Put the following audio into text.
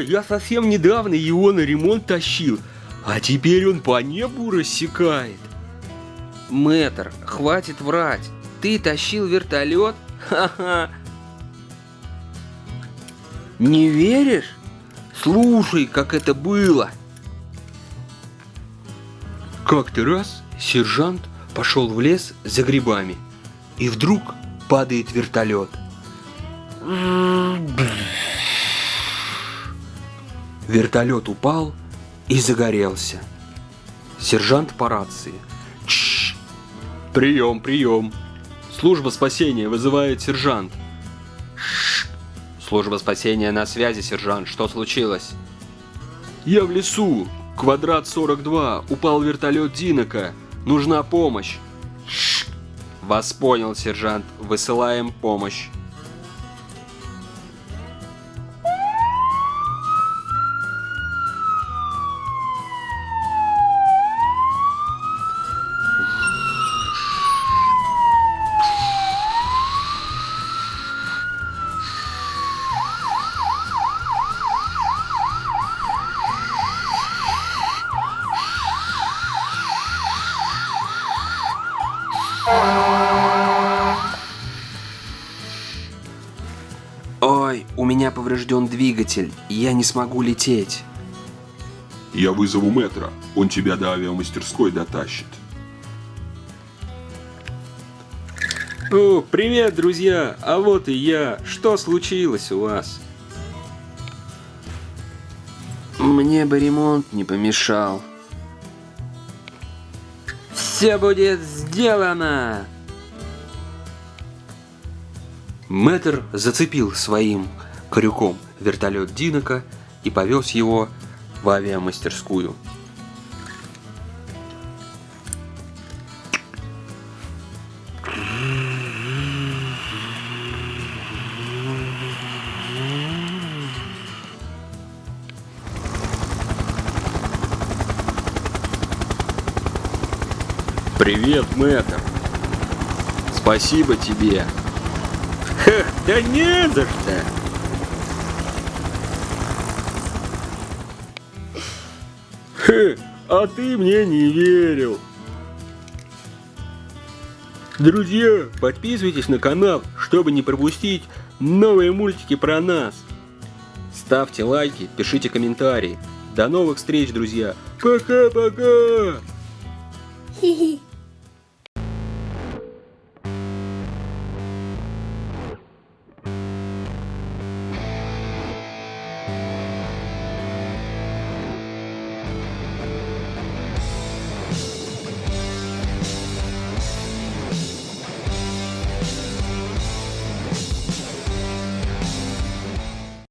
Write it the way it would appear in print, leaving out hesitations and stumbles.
я совсем недавно его на ремонт тащил, а теперь он по небу рассекает. Мэтр, хватит врать. Ты тащил вертолет? Ха-ха. Не веришь? Слушай, как это было. Как-то раз сержант пошел в лес за грибами, и вдруг падает вертолет. Вертолет упал и загорелся. Сержант по рации. Прием, прием. Служба спасения вызывает сержант. Служба спасения на связи, сержант. Что случилось? Я в лесу. Квадрат 42. Упал вертолет Динока. Нужна помощь. Вас понял, сержант. Высылаем помощь. Ой, у меня поврежден двигатель, я не смогу лететь. Я вызову мэтра, он тебя до авиамастерской дотащит. О, привет, друзья! А вот и я. Что случилось у вас? Мне бы ремонт не помешал. Все будет сделано! Мэтр зацепил своим крюком вертолет Динока и повез его в авиамастерскую. Привет, мэтр. Спасибо тебе. Ха, да не за что. А ты мне не верил. Друзья, подписывайтесь на канал, чтобы не пропустить новые мультики про нас. Ставьте лайки, пишите комментарии. До новых встреч, друзья. Пока-пока. Хи-хи.